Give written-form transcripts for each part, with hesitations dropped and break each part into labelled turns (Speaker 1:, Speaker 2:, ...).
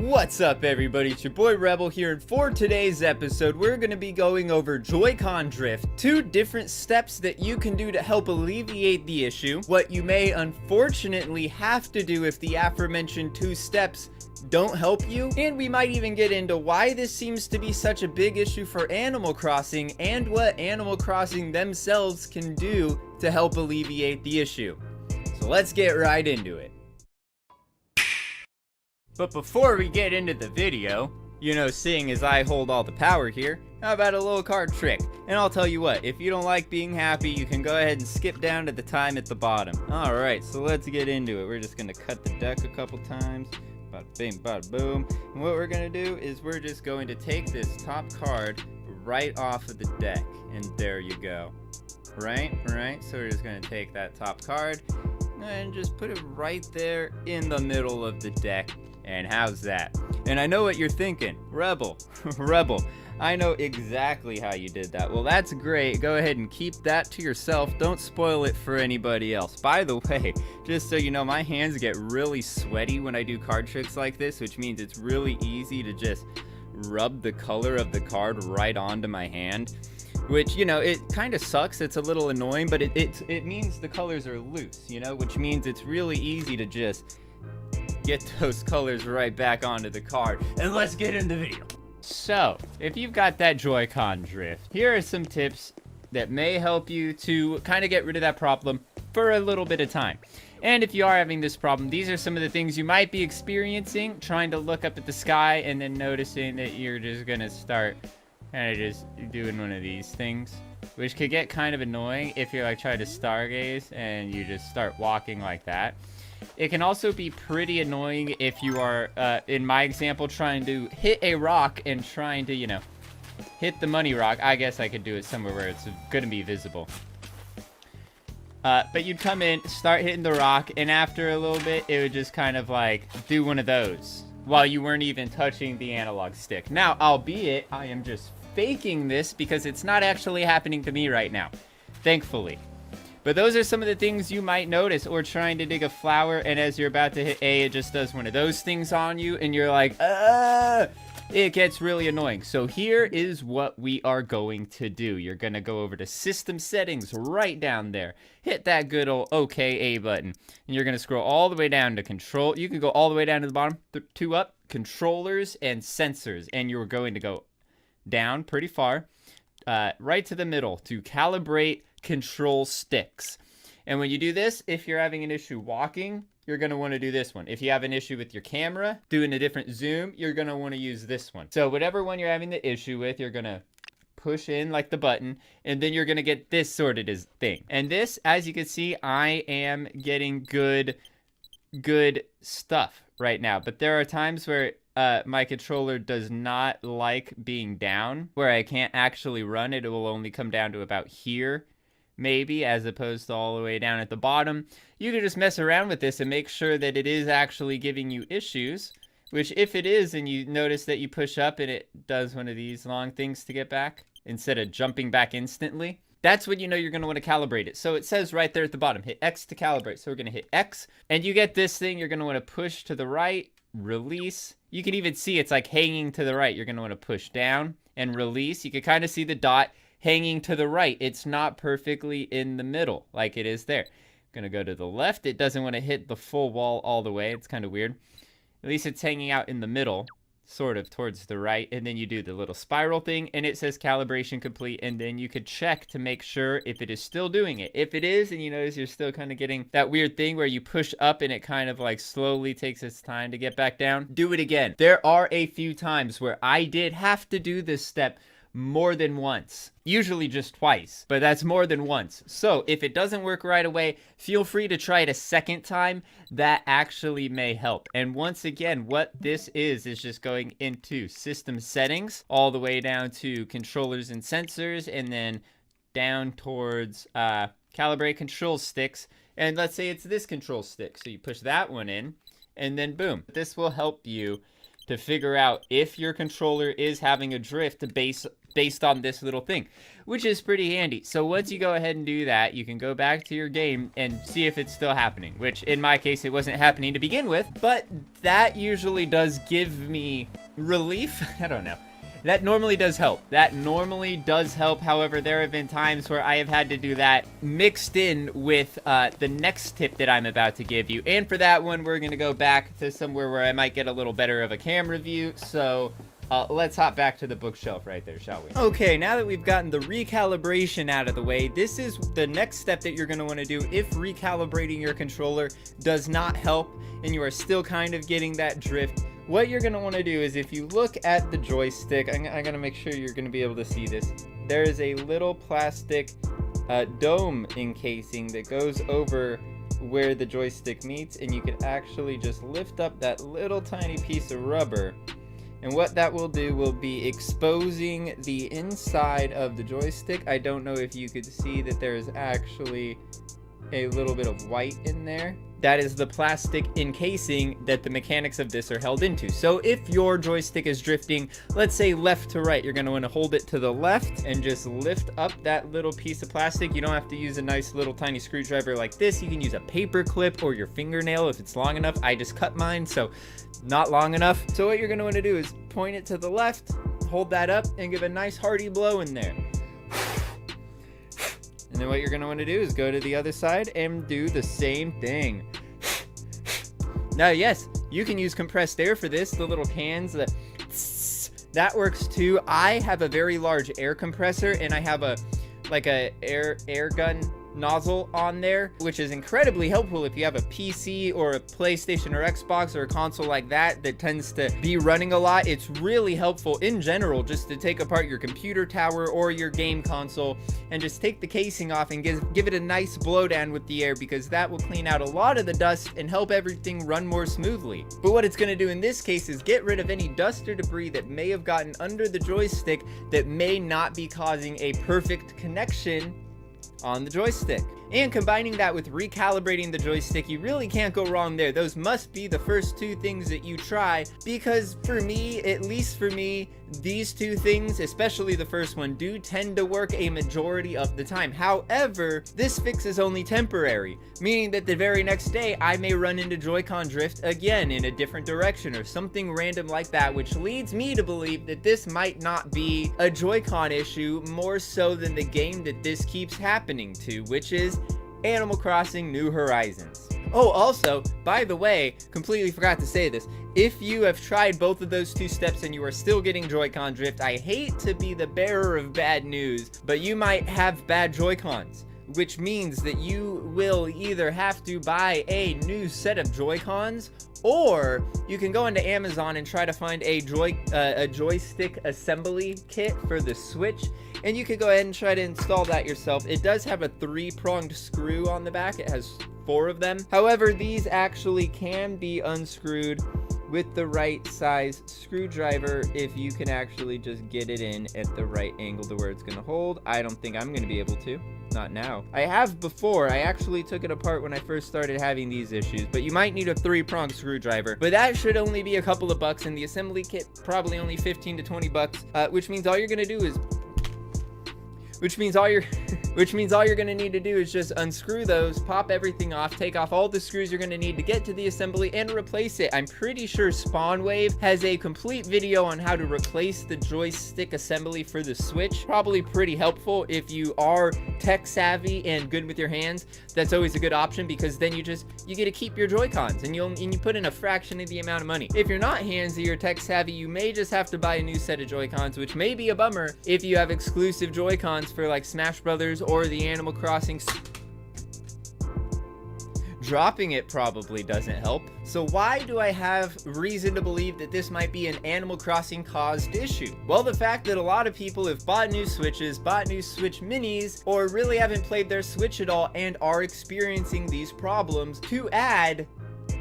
Speaker 1: What's up everybody, it's your boy Rebel here, and for today's episode we're going to be going over Joy-Con drift, 2 different steps that you can do to help alleviate the issue, what you may unfortunately have to do if the aforementioned 2 steps don't help you, and we might even get into why this seems to be such a big issue for Animal Crossing and what Animal Crossing themselves can do to help alleviate the issue. So let's get right into it. But before we get into the video, you know, seeing as I hold all the power here, how about a little card trick? And I'll tell you what, if you don't like being happy, you can go ahead and skip down to the time at the bottom. Alright, so let's get into it. We're just going to cut the deck a couple times. Bada bing, bada boom. And what we're going to do is we're just going to take this top card right off of the deck. And there you go. Right? So we're just going to take that top card and just put it right there in the middle of the deck. And how's that? And I know what you're thinking. Rebel, I know exactly how you did that. Well, that's great. Go ahead and keep that to yourself. Don't spoil it for anybody else. By the way, just so you know, my hands get really sweaty when I do card tricks like this, which means it's really easy to just rub the color of the card right onto my hand. Which, you know, it kind of sucks. It's a little annoying, but it means the colors are loose, you know, which means it's really easy to just get those colors right back onto the card. And let's get into the video. So, if you've got that Joy-Con drift, here are some tips that may help you to kind of get rid of that problem for a little bit of time. And if you are having this problem, these are some of the things you might be experiencing, trying to look up at the sky and then noticing that you're just gonna start kind of just doing one of these things, which could get kind of annoying if you're like trying to stargaze and you just start walking like that. It can also be pretty annoying if you are, in my example, trying to hit a rock and trying to, you know, hit the money rock. I guess I could do it somewhere where it's going to be visible. But you'd come in, start hitting the rock, and after a little bit, it would just kind of like do one of those while you weren't even touching the analog stick. Now, albeit, I am just faking this because it's not actually happening to me right now, thankfully. But those are some of the things you might notice, or trying to dig a flower, and as you're about to hit A, it just does one of those things on you, and you're like, it gets really annoying. So here is what we are going to do. You're going to go over to System Settings right down there. Hit that good old OK button, and you're going to scroll all the way down to Control. You can go all the way down to the bottom, 2 up, Controllers and Sensors, and you're going to go down pretty far, right to the middle to Calibrate Control Sticks. And when you do this, if you're having an issue walking, you're going to want to do this one. If you have an issue with your camera, doing a different zoom, you're going to want to use this one. So whatever one you're having the issue with, you're going to push in like the button, and then you're going to get this sorted as thing. And this, as you can see, I am getting good stuff right now. But there are times where my controller does not like being down, where I can't actually run it. It will only come down to about here, maybe, as opposed to all the way down at the bottom. You can just mess around with this and make sure that it is actually giving you issues, which if it is, and you notice that you push up and it does one of these long things to get back instead of jumping back instantly, that's when you know you're going to want to calibrate it. So it says right there at the bottom, hit X to calibrate. So we're going to hit X, and you get this thing. You're going to want to push to the right, release. You can even see it's like hanging to the right. You're going to want to push down and release. You can kind of see the dot hanging to the right. It's not perfectly in the middle like it is there. Gonna go to the left. It doesn't want to hit the full wall all the way. It's kind of weird. At least it's hanging out in the middle, sort of towards the right. And then you do the little spiral thing, and it says calibration complete. And then you could check to make sure if it is still doing it. If it is, and you notice you're still kind of getting that weird thing where you push up and it kind of like slowly takes its time to get back down, do it again. There are a few times where I did have to do this step more than once, usually just twice, but that's more than once. So if it doesn't work right away, feel free to try it a second time. That actually may help. And once again, what this is just going into System Settings all the way down to Controllers and Sensors, and then down towards Calibrate Control Sticks. And let's say it's this control stick, so you push that one in, and then boom. This will help you to figure out if your controller is having a drift based based on this little thing, which is pretty handy. So once you go ahead and do that, you can go back to your game and see if it's still happening, which in my case, it wasn't happening to begin with, but that usually does give me relief. I don't know. That normally does help. That normally does help. However, there have been times where I have had to do that mixed in with the next tip that I'm about to give you. And for that one, we're going to go back to somewhere where I might get a little better of a camera view. So let's hop back to the bookshelf right there, shall we? Okay, now that we've gotten the recalibration out of the way, this is the next step that you're going to want to do if recalibrating your controller does not help and you are still kind of getting that drift. What you're going to want to do is, if you look at the joystick, I'm going to make sure you're going to be able to see this. There is a little plastic dome encasing that goes over where the joystick meets, and you can actually just lift up that little tiny piece of rubber. And what that will do will be exposing the inside of the joystick. I don't know if you could see that there is actually a little bit of white in there. That is the plastic encasing that the mechanics of this are held into. So if your joystick is drifting, let's say left to right, you're going to want to hold it to the left and just lift up that little piece of plastic. You don't have to use a nice little tiny screwdriver like this. You can use a paper clip or your fingernail if it's long enough. I just cut mine, so not long enough. So what you're going to want to do is point it to the left, hold that up, and give a nice hearty blow in there. And then what you're going to want to do is go to the other side and do the same thing. Now, yes, you can use compressed air for this. The little cans, that works too. I have a very large air compressor, and I have a air gun nozzle on there, which is incredibly helpful if you have a PC or a PlayStation or Xbox or a console like that tends to be running a lot. It's really helpful in general just to take apart your computer tower or your game console and just take the casing off and give it a nice blowdown with the air, because that will clean out a lot of the dust and help everything run more smoothly. But what it's going to do in this case is get rid of any dust or debris that may have gotten under the joystick that may not be causing a perfect connection on the joystick. And combining that with recalibrating the joystick, you really can't go wrong there. Those must be the first two things that you try, because for me, at least for me, these two things, especially the first one, do tend to work a majority of the time. However, this fix is only temporary, meaning that the very next day I may run into Joy-Con drift again in a different direction or something random like that, which leads me to believe that this might not be a Joy-Con issue more so than the game that this keeps happening to, which is Animal Crossing New Horizons. Oh, also, by the way, completely forgot to say this. If you have tried both of those two steps and you are still getting Joy-Con drift, I hate to be the bearer of bad news, but you might have bad Joy-Cons, which means that you will either have to buy a new set of Joy-Cons, or you can go into Amazon and try to find a joystick assembly kit for the Switch, and you could go ahead and try to install that yourself. It does have a 3-pronged screw on the back. It has 4 of them. However, these actually can be unscrewed with the right size screwdriver if you can actually just get it in at the right angle to where it's going to hold. I don't think I'm going to be able to. Not now. I have before. I actually took it apart when I first started having these issues, but you might need a 3-pronged screwdriver. But that should only be a couple of bucks, and the assembly kit probably only 15 to 20 bucks, which means all you're going to do is which means all you're going to need to do is just unscrew those, pop everything off, take off all the screws you're going to need to get to the assembly, and replace it. I'm pretty sure SpawnWave has a complete video on how to replace the joystick assembly for the Switch. Probably pretty helpful if you are tech savvy and good with your hands. That's always a good option, because then you get to keep your Joy-Cons, and you put in a fraction of the amount of money. If you're not handsy or tech savvy, you may just have to buy a new set of Joy-Cons, which may be a bummer if you have exclusive Joy-Cons for like Smash Brothers or the Animal Crossing. Dropping it probably doesn't help. So why do I have reason to believe that this might be an Animal Crossing caused issue? Well, the fact that a lot of people have bought new Switches, bought new Switch Minis, or really haven't played their Switch at all and are experiencing these problems, to add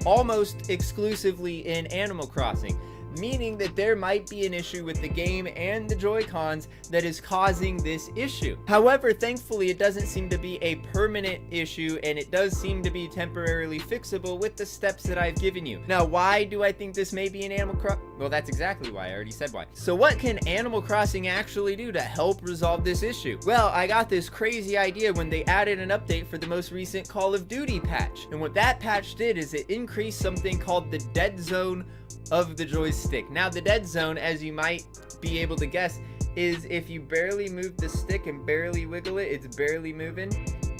Speaker 1: almost exclusively in Animal Crossing. meaning that there might be an issue with the game and the Joy-Cons that is causing this issue. However, thankfully, it doesn't seem to be a permanent issue, and it does seem to be temporarily fixable with the steps that I've given you. Now, why do I think this may be an Animal Crossing? Well, that's exactly why. I already said why. So what can Animal Crossing actually do to help resolve this issue? Well, I got this crazy idea when they added an update for the most recent Call of Duty patch. And what that patch did is it increased something called the dead zone of the joystick. Now, the dead zone, as you might be able to guess, is if you barely move the stick and barely wiggle it, it's barely moving.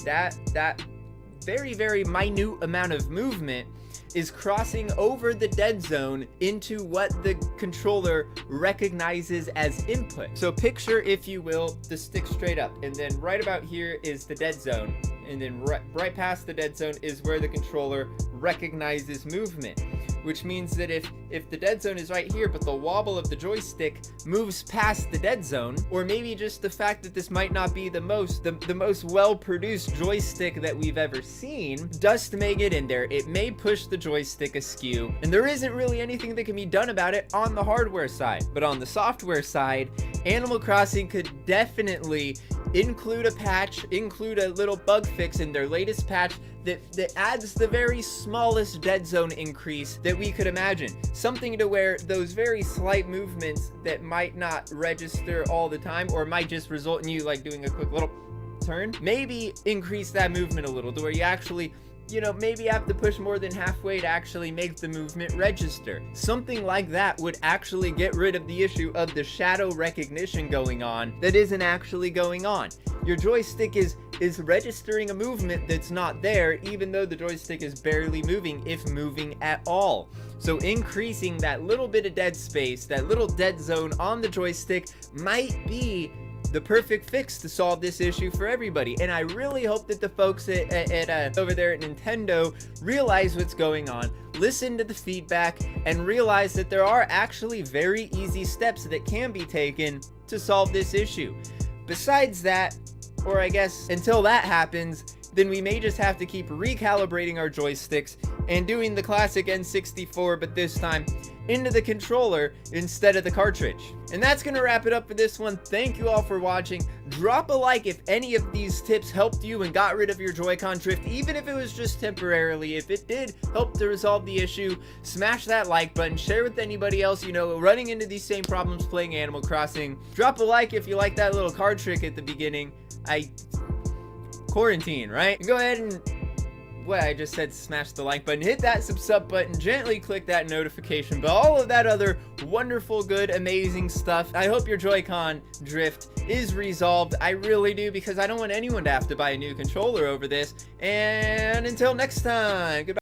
Speaker 1: That very, very minute amount of movement is crossing over the dead zone into what the controller recognizes as input. So picture, if you will, the stick straight up, and then right about here is the dead zone, and then right past the dead zone is where the controller recognizes movement, which means that if the dead zone is right here, but the wobble of the joystick moves past the dead zone, or maybe just the fact that this might not be the most well-produced joystick that we've ever seen, dust may get in there. It may push the joystick askew, and there isn't really anything that can be done about it on the hardware side. But on the software side, Animal Crossing could definitely include a patch, include a little bug fix in their latest patch that adds the very smallest dead zone increase that we could imagine. Something to where those very slight movements that might not register all the time, or might just result in you like doing a quick little turn, maybe increase that movement a little to where you actually, you know, maybe have to push more than halfway to actually make the movement register. Something like that would actually get rid of the issue of the shadow recognition going on that isn't actually going on. Your joystick is registering a movement that's not there, even though the joystick is barely moving, if moving at all. So increasing that little bit of dead space, that little dead zone on the joystick, might be the perfect fix to solve this issue for everybody. And I really hope that the folks at over there at Nintendo realize what's going on, listen to the feedback, and realize that there are actually very easy steps that can be taken to solve this issue. Besides that, or I guess until that happens, then we may just have to keep recalibrating our joysticks and doing the classic N64, but this time into the controller instead of the cartridge. And that's gonna wrap it up for this one. Thank you all for watching. Drop a like if any of these tips helped you and got rid of your Joy-Con drift, even if it was just temporarily. If it did help to resolve the issue, smash that like button, share with anybody else you know running into these same problems playing Animal Crossing. Drop a like if you like that little card trick at the beginning. Quarantine, right? Go ahead and, well, I just said smash the like button, hit that sub button, gently click that notification bell, all of that other wonderful, good, amazing stuff. I hope your Joy-Con drift is resolved. I really do, because I don't want anyone to have to buy a new controller over this. And until next time, goodbye.